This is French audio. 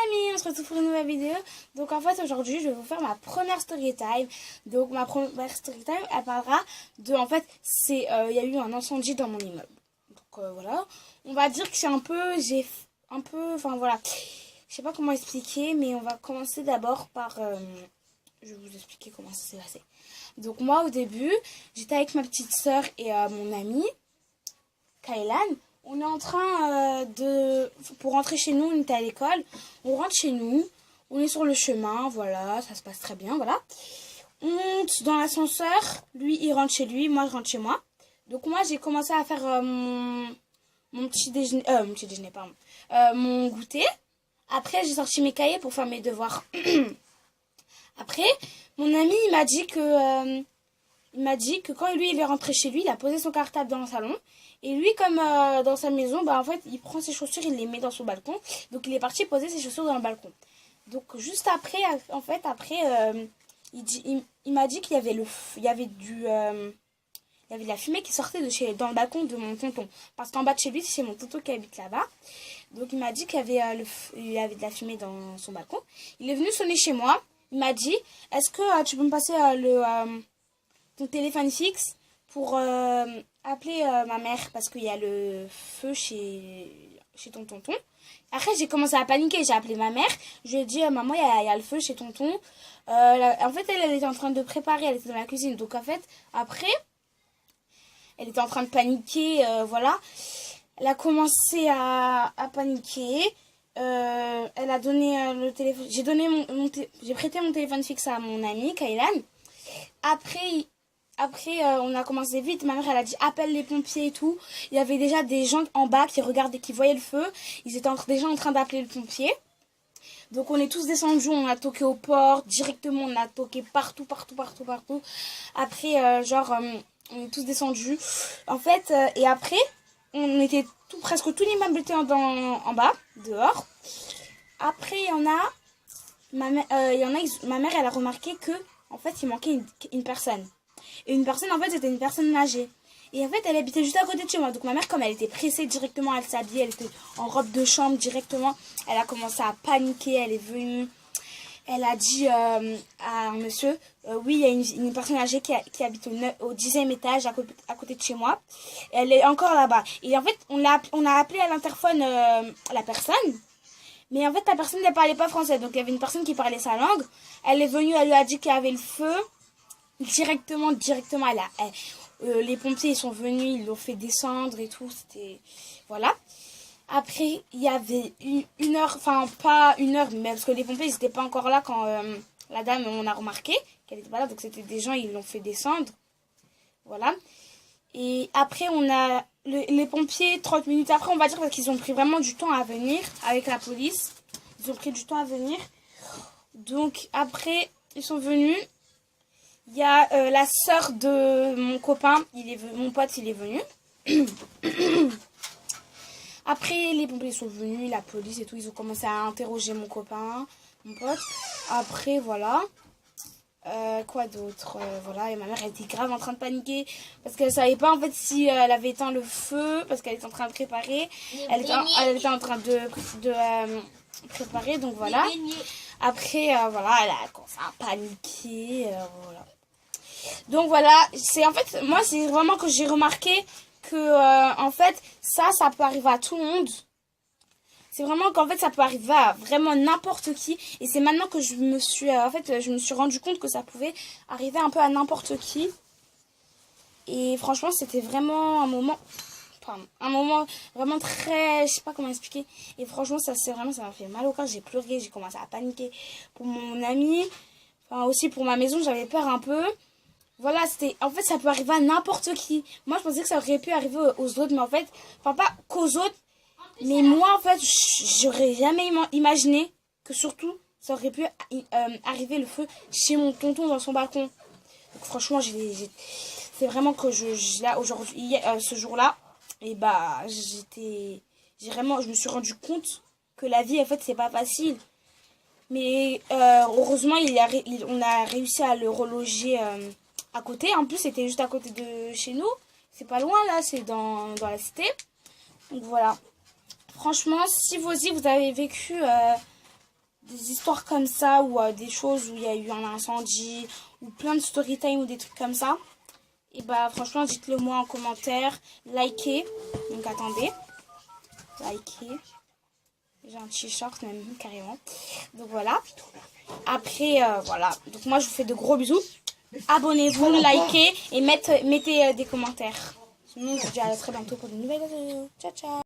amis, on se retrouve pour une nouvelle vidéo. Donc en fait aujourd'hui je vais vous faire ma première story time. Donc ma première story time elle parlera de, en fait c'est il y a eu un incendie dans mon immeuble. Donc voilà, on va dire que c'est un peu, enfin voilà, je sais pas comment expliquer, mais on va commencer d'abord par, je vais vous expliquer comment ça s'est passé. Donc moi au début j'étais avec ma petite soeur et mon amie Kailan. On est en train pour rentrer chez nous, on était à l'école. On rentre chez nous, on est sur le chemin, voilà, ça se passe très bien, voilà. On monte dans l'ascenseur, lui il rentre chez lui, moi je rentre chez moi. Donc moi j'ai commencé à faire mon petit déjeuner, pardon, mon goûter. Après j'ai sorti mes cahiers pour faire mes devoirs. Après, mon ami il m'a dit que quand lui il est rentré chez lui, il a posé son cartable dans le salon. Et lui, comme dans sa maison, bah en fait, il prend ses chaussures, il les met dans son balcon. Donc il est parti poser ses chaussures dans le balcon. Donc juste après, en fait, il m'a dit qu'il y avait il y avait de la fumée qui sortait dans le balcon de mon tonton. Parce qu'en bas de chez lui, c'est mon tonton qui habite là-bas. Donc il m'a dit qu'il y avait, il y avait de la fumée dans son balcon. Il est venu sonner chez moi. Il m'a dit, est-ce que tu peux me passer ton téléphone fixe pour appeler ma mère parce qu'il y a le feu chez ton tonton. Après, j'ai commencé à paniquer. J'ai appelé ma mère. Je lui ai dit, maman, il y a le feu chez tonton. En fait, elle était en train de préparer. Elle était dans la cuisine. Donc, en fait, après, elle était en train de paniquer. Voilà. Elle a commencé à paniquer. Elle a donné le téléphone. J'ai prêté mon téléphone fixe à mon ami, Kailan. Après, on a commencé vite. Ma mère, elle a dit appelle les pompiers et tout. Il y avait déjà des gens en bas qui regardaient, qui voyaient le feu. Ils étaient déjà en train d'appeler le pompier. Donc, on est tous descendus. On a toqué aux portes directement. On a toqué partout. Après, on est tous descendus. En fait, et après, on était presque tout l'immeuble était en bas, dehors. Après, ma mère, elle a remarqué que, en fait, il manquait une personne. Et une personne, en fait, c'était une personne âgée. Et en fait, elle habitait juste à côté de chez moi. Donc ma mère, comme elle était pressée directement, elle s'habillait, elle était en robe de chambre directement. Elle a commencé à paniquer, elle est venue. Elle a dit à un monsieur, oui, il y a une personne âgée qui habite au 10e étage à côté de chez moi. Et elle est encore là-bas. Et en fait, on a appelé à l'interphone la personne. Mais en fait, la personne ne parlait pas français. Donc il y avait une personne qui parlait sa langue. Elle est venue, elle lui a dit qu'il y avait le feu. Directement, les pompiers ils sont venus, ils l'ont fait descendre et tout, c'était, voilà. Après, il y avait une heure, enfin pas une heure, mais parce que les pompiers ils n'étaient pas encore là quand la dame, on a remarqué qu'elle était pas là, donc c'était des gens, ils l'ont fait descendre, voilà. Et après, on a, les pompiers, 30 minutes après, on va dire, parce qu'ils ont pris vraiment du temps à venir avec la police, ils ont pris du temps à venir, donc après, ils sont venus. Il y a la sœur de mon copain, mon pote, il est venu. Après, les pompiers sont venus, la police et tout, ils ont commencé à interroger mon copain, mon pote. Après, voilà. Quoi d'autre, voilà, et ma mère elle était grave en train de paniquer parce qu'elle savait pas en fait si elle avait éteint le feu parce qu'elle était en train de préparer. Elle était en train de préparer, donc voilà. Après, voilà, elle a commencé à paniquer, voilà. Donc voilà, c'est en fait, moi c'est vraiment que j'ai remarqué que en fait, ça peut arriver à tout le monde. C'est vraiment qu'en fait, ça peut arriver à vraiment n'importe qui. Et c'est maintenant que je me suis rendu compte que ça pouvait arriver un peu à n'importe qui. Et franchement, c'était vraiment un moment vraiment très, je sais pas comment expliquer. Et franchement, ça m'a fait mal au cœur. J'ai pleuré, j'ai commencé à paniquer pour mon ami. Enfin, aussi pour ma maison, j'avais peur un peu. Voilà, en fait, ça peut arriver à n'importe qui. Moi, je pensais que ça aurait pu arriver aux autres, mais en fait, enfin, pas qu'aux autres, mais moi, en fait, j'aurais jamais imaginé que surtout, ça aurait pu arriver le feu chez mon tonton dans son balcon. Donc, franchement, c'est vraiment que là, aujourd'hui, ce jour-là, et bah, je me suis rendu compte que la vie, en fait, c'est pas facile. Mais heureusement, on a réussi à le reloger à côté. En plus, c'était juste à côté de chez nous. C'est pas loin, là. C'est dans la cité. Donc, voilà. Franchement, si vous aussi, vous avez vécu des histoires comme ça ou des choses où il y a eu un incendie ou plein de story time ou des trucs comme ça, et bah franchement dites-le moi en commentaire, likez. Donc attendez, likez. J'ai un t-shirt même carrément. Donc voilà. Après voilà. Donc moi je vous fais de gros bisous. Abonnez-vous, likez et mettez des commentaires. Sinon je vous dis à très bientôt pour de nouvelles vidéos. Ciao ciao.